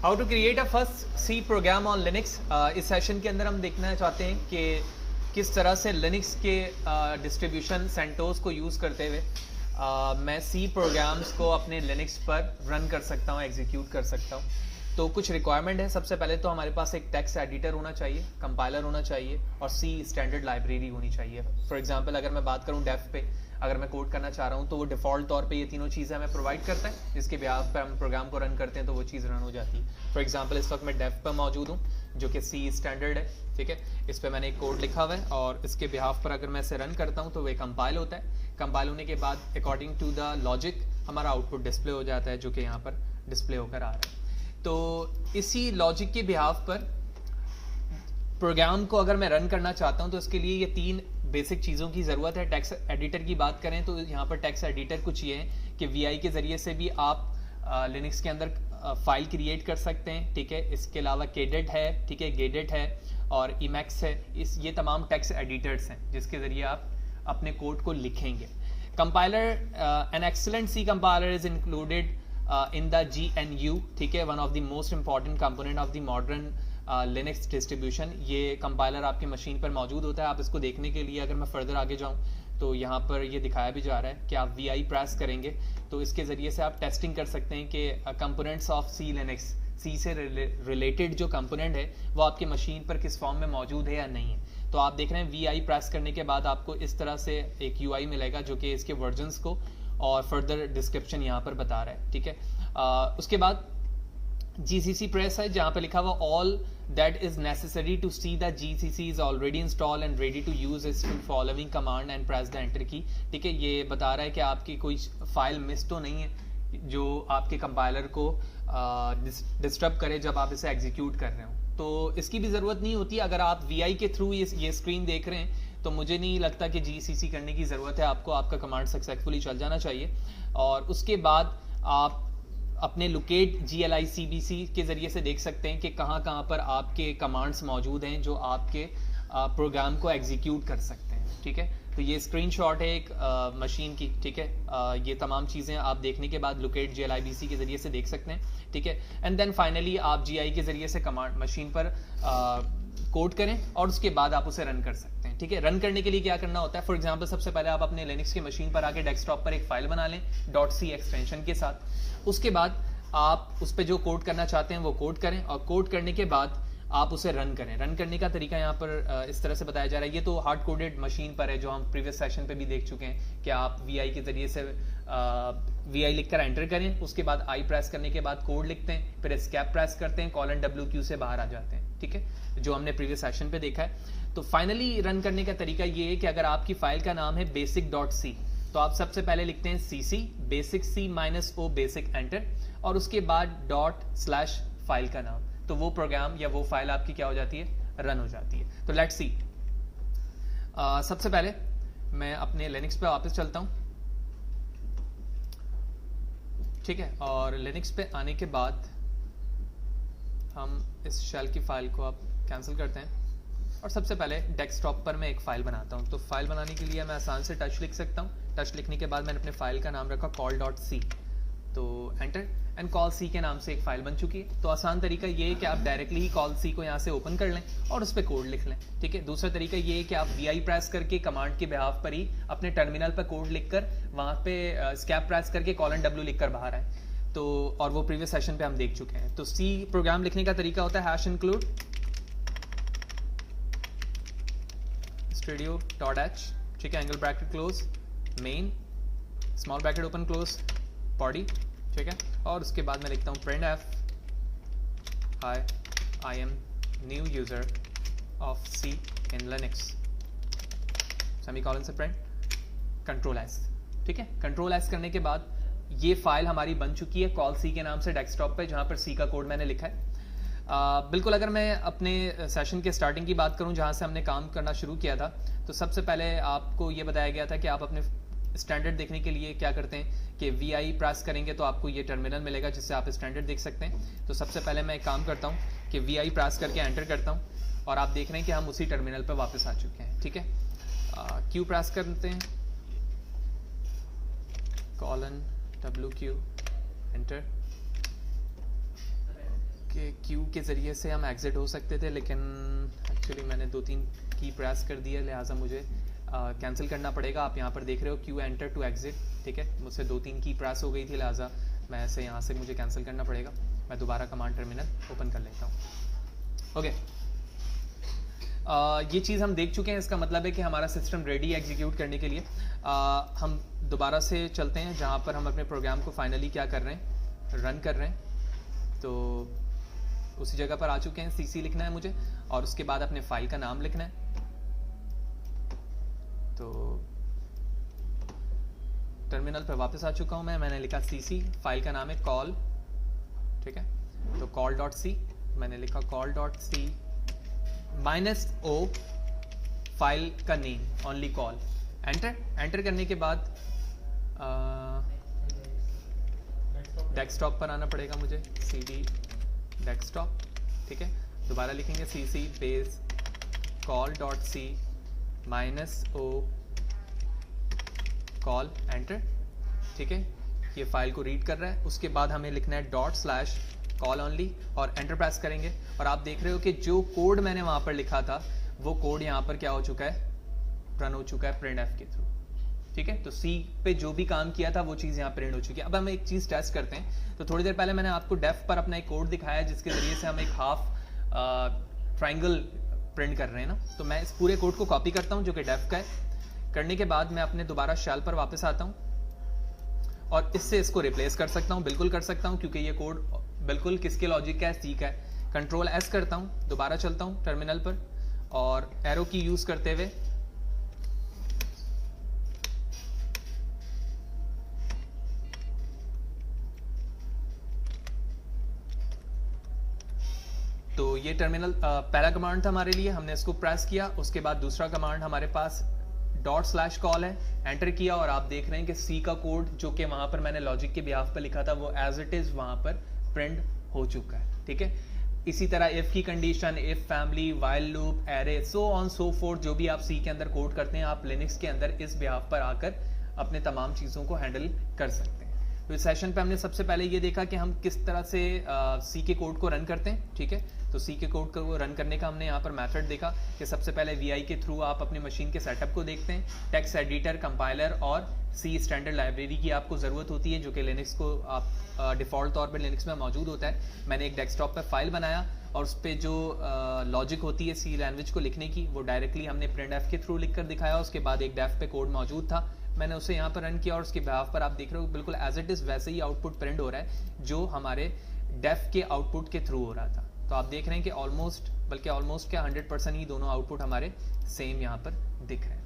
How to create a first C program on Linux. इस session के अंदर हम देखना चाहते हैं कि किस तरह से लिनक्स के डिस्ट्रीब्यूशन सेंटोस को यूज़ करते हुए मैं सी प्रोग्राम्स को अपने लिनक्स पर रन कर सकता हूँ, एग्जीक्यूट कर सकता हूँ। तो कुछ रिक्वायरमेंट है। सबसे पहले तो हमारे पास एक टेक्स्ट एडिटर होना चाहिए, कंपाइलर होना चाहिए और सी स्टैंडर्ड लाइब्रेरी होनी चाहिए। फॉर एग्जांपल अगर मैं बात करूँ डेफ पे, अगर मैं कोड करना चाह रहा हूँ तो वो डिफ़ॉल्ट तौर पे ये तीनों चीज़ें हमें प्रोवाइड करता है, जिसके बिहाफ पे हम प्रोग्राम को रन करते हैं तो वो चीज़ रन हो जाती है। फॉर एग्जांपल इस वक्त मैं डेफ पर मौजूद हूँ जो कि सी स्टैंडर्ड है, ठीक है। इस पर मैंने एक कोड लिखा हुआ है और इसके बिहाफ पर अगर मैं इसे रन करता हूँ तो वो कंपाइल होता है। कंपाइल होने के बाद अकॉर्डिंग टू द लॉजिक हमारा आउटपुट डिस्प्ले हो जाता है, जो कि यहाँ पर डिस्प्ले होकर आ रहा है। तो इसी लॉजिक के बिहाफ पर प्रोग्राम को अगर मैं रन करना चाहता हूं तो इसके लिए ये तीन बेसिक चीज़ों की ज़रूरत है। टेक्स्ट एडिटर की बात करें तो यहाँ पर टेक्स्ट एडिटर कुछ ये है कि VI के ज़रिए से भी आप लिनक्स के अंदर फाइल क्रिएट कर सकते हैं, ठीक है। इसके अलावा केडेट है, ठीक है, गेडेट है और इमैक्स है। ये तमाम टेक्स्ट एडिटर्स हैं जिसके ज़रिए आप अपने कोड को लिखेंगे। Compiler, an excellent C compiler is included in the GNU, ठीक है, one of the most important component of the modern Linux distribution. ये कंपाइलर आपकी मशीन पर मौजूद होता है। आप इसको देखने के लिए अगर मैं फर्दर आगे जाऊँ तो यहाँ पर ये दिखाया भी जा रहा है कि आप VI प्रेस करेंगे तो इसके ज़रिए से आप टेस्टिंग कर सकते हैं कि कंपोनेंट्स ऑफ सी लिनक्स, सी से रिलेटेड जो कंपोनेंट है वो आपकी मशीन पर किस फॉर्म में मौजूद है या नहीं है। तो आप देख रहे हैं VI प्रेस करने के बाद आपको इस तरह से एक UI मिलेगा जो कि इसके वर्जन्स को और फर्दर डिस्क्रिप्शन यहाँ पर बता रहा है, ठीक है। उसके बाद GCC प्रेस है जहाँ पे लिखा हुआ all that is necessary to see the GCC is already install and ready to use इस following command and press the enter key, ठीक है। ये बता रहा है कि आपकी कोई फाइल मिस तो नहीं है जो आपके कंपाइलर को डिस्टर्ब करे जब आप इसे एग्जीक्यूट कर रहे हो। तो इसकी भी ज़रूरत नहीं होती। अगर आप VI के थ्रू ये स्क्रीन देख रहे हैं तो मुझे नहीं लगता कि GCC करने की ज़रूरत है आपको। आपका कमांड सक्सेसफुली चल जाना चाहिए और उसके बाद आप अपने लोकेट GLICBC के ज़रिए से देख सकते हैं कि कहाँ कहाँ पर आपके कमांड्स मौजूद हैं जो आपके प्रोग्राम को एग्जीक्यूट कर सकते हैं, ठीक है। तो ये स्क्रीनशॉट है एक मशीन की, ठीक है। ये तमाम चीज़ें आप देखने के बाद लोकेट GLIBC के ज़रिए से देख सकते हैं, ठीक है। एंड देन फाइनली आप GI के ज़रिए से कमांड मशीन पर कोड करें और उसके बाद आप उसे रन कर सकते हैं, ठीक है। रन करने के लिए क्या करना होता है, फॉर एग्जांपल सबसे पहले आप अपने लिनक्स की मशीन पर आके डेस्कटॉप पर एक फाइल बना लें .c एक्सटेंशन के साथ। उसके बाद आप उस पर जो कोड करना चाहते हैं वो कोड करें और कोड करने के बाद आप उसे रन करें। रन करने का तरीका यहाँ पर इस तरह से बताया जा रहा है। ये तो हार्ड कोडेड मशीन पर है जो हम प्रीवियस सेशन पे भी देख चुके हैं कि आप VI के ज़रिए से VI लिखकर एंटर करें, उसके बाद I प्रेस करने के बाद कोड लिखते हैं, फिर एस्केप प्रेस करते हैं, :WQ से बाहर आ जाते हैं, ठीक है, जो हमने प्रीवियस सेशन पे देखा है। तो फाइनली रन करने का तरीका ये है कि अगर आपकी फाइल का नाम है basic.c तो आप सबसे पहले लिखते हैं cc basic-c-o basic एंटर और उसके बाद / फाइल का नाम, तो वो प्रोग्राम या वो फाइल आपकी क्या हो जाती है, रन हो जाती है। तो लेट्स सी। सबसे पहले मैं अपने लिनक्स पे वापस चलता हूँ, ठीक है। और लिनक्स पे आने के बाद हम इस शेल की फाइल को आप कैंसिल करते हैं और सबसे पहले डेस्कटॉप पर मैं एक फाइल बनाता हूँ। तो फाइल बनाने के लिए मैं आसान से टच लिख सकता हूँ। टच लिखने के बाद मैंने अपने फाइल का नाम रखा call.c, तो एंटर एंड call.c के नाम से एक फाइल बन चुकी है। तो आसान तरीका ये है कि आप डायरेक्टली ही call.c को यहाँ से ओपन कर लें और उस पर कोड लिख लें, ठीक है। दूसरा तरीका ये है कि आप VI प्रेस करके कमांड के बिहाफ पर ही अपने टर्मिनल पर कोड लिखकर वहाँ पे एस्केप प्रेस करके :W लिखकर बाहर आए। तो और वो प्रीवियस सेशन पे हम देख चुके हैं। तो C प्रोग्राम लिखने का तरीका होता है #include studio.h, ठीक है, angle bracket close main small bracket open close body, ठीक है। और उसके बाद मैं लिखता हूँ printf I am new user of C in Linux semicolon से प्रिंट Ctrl+S, ठीक है। Ctrl+S करने के बाद ये फाइल हमारी बन चुकी है call.c के नाम से डेस्कटॉप पे, जहाँ पर C का कोड मैंने लिखा है। बिल्कुल अगर मैं अपने सेशन के स्टार्टिंग की बात करूं जहां से हमने काम करना शुरू किया था, तो सबसे पहले आपको ये बताया गया था कि आप अपने स्टैंडर्ड देखने के लिए क्या करते हैं कि VI प्रेस करेंगे तो आपको ये टर्मिनल मिलेगा जिससे आप स्टैंडर्ड देख सकते हैं। तो सबसे पहले मैं एक काम करता हूं कि VI प्रेस करके एंटर करता हूं और आप देख रहे हैं कि हम उसी टर्मिनल पर वापस आ चुके हैं, ठीक है। Q प्रेस करते हैं, :WQ एंटर, ओके। क्यू के ज़रिए से हम एग्ज़िट हो सकते थे, लेकिन एक्चुअली मैंने 2-3 की प्रेस कर दी है, लिहाजा मुझे कैंसिल करना पड़ेगा। आप यहाँ पर देख रहे हो क्यू एंटर टू एग्ज़िट, ठीक है, मुझसे 2-3 की प्रेस हो गई थी, लिहाजा मैं ऐसे यहाँ से मुझे कैंसिल करना पड़ेगा। मैं दोबारा कमांड टर्मिनल ओपन कर लेता हूँ। ओके, ये चीज़ हम देख चुके हैं, इसका मतलब है कि हमारा सिस्टम रेडी है एग्जीक्यूट करने के लिए। हम दोबारा से चलते हैं जहाँ पर हम अपने प्रोग्राम को फाइनली क्या कर रहे हैं, रन कर रहे हैं। तो उसी जगह पर आ चुके हैं, सीसी लिखना है मुझे और उसके बाद अपने फाइल का नाम लिखना है। तो टर्मिनल पर वापस आ चुका हूँ मैंने लिखा सीसी, फाइल का नाम है कॉल, ठीक है। तो call.c मैंने लिखा call.c -o फाइल का नेम ओनली कॉल, एंटर करने के बाद डेस्कटॉप पर आना पड़ेगा मुझे, cd डेस्कटॉप, ठीक है। दोबारा लिखेंगे cc base call.c -o call, enter, ठीक है। ये फाइल को रीड कर रहा है। उसके बाद हमें लिखना है ./call ओनली और एंटर प्रेस करेंगे। और आप देख रहे हो कि जो कोड मैंने वहां पर लिखा था वो कोड यहाँ पर क्या हो चुका है, रन हो चुका है printf के थ्रू, ठीक है। तो C पे जो भी काम किया था वो चीज़ यहाँ प्रिंट हो चुकी है। अब हम एक चीज़ टेस्ट करते हैं। तो थोड़ी देर पहले मैंने आपको डेफ पर अपना एक कोड दिखाया जिसके ज़रिए से हम एक हाफ ट्राइंगल प्रिंट कर रहे हैं ना। तो मैं इस पूरे कोड को कॉपी करता हूँ जो कि डेफ का है। करने के बाद मैं अपने दोबारा शेल पर वापस आता हूँ और इससे इसको रिप्लेस कर सकता हूँ, बिल्कुल कर सकता हूँ, क्योंकि ये कोड बिल्कुल किसके लॉजिक का है, C का है। कंट्रोल S करता हूँ, दोबारा चलता हूँ टर्मिनल पर और एरो की यूज़ करते हुए तो ये टर्मिनल पहला कमांड था हमारे लिए, हमने इसको प्रेस किया। उसके बाद दूसरा कमांड हमारे पास ./call है, एंटर किया और आप देख रहे हैं कि C का कोड जो कि वहां पर मैंने लॉजिक के बिहाफ पर लिखा था वो एज इट इज वहां पर प्रिंट हो चुका है, ठीक है। इसी तरह इफ की condition, if family, while loop, array, so on so fourth, जो भी आप C के अंदर कोड करते हैं आप लिनक्स के अंदर इस बिहाफ पर आकर अपने तमाम चीज़ों को हैंडल कर सकते हैं। तो इस सेशन पे हमने सबसे पहले ये देखा कि हम किस तरह से C के कोड को रन करते हैं, ठीक है। तो C के कोड को रन करने का हमने यहाँ पर मेथड देखा कि सबसे पहले VI के थ्रू आप अपनी मशीन के सेटअप को देखते हैं। टेक्स्ट एडिटर, कंपाइलर और C स्टैंडर्ड लाइब्रेरी की आपको ज़रूरत होती है जो कि लिनक्स को आप डिफ़ॉल्ट तौर पर लिनक्स में मौजूद होता है। मैंने एक डेस्कटॉप पर फाइल बनाया और उस पर जो लॉजिक होती है C लैंग्वेज को लिखने की वो डायरेक्टली हमने printf के थ्रू लिख कर दिखाया। उसके बाद एक डेफ पे कोड मौजूद था, मैंने उसे यहाँ पर रन किया और उसके बिहाफ पर आप देख रहे हो बिल्कुल एज इट इज़ वैसे ही आउटपुट प्रिंट हो रहा है जो हमारे डेफ के आउटपुट के थ्रू हो रहा था। तो आप देख रहे हैं कि ऑलमोस्ट क्या 100% ही दोनों आउटपुट हमारे सेम यहाँ पर दिख रहे हैं।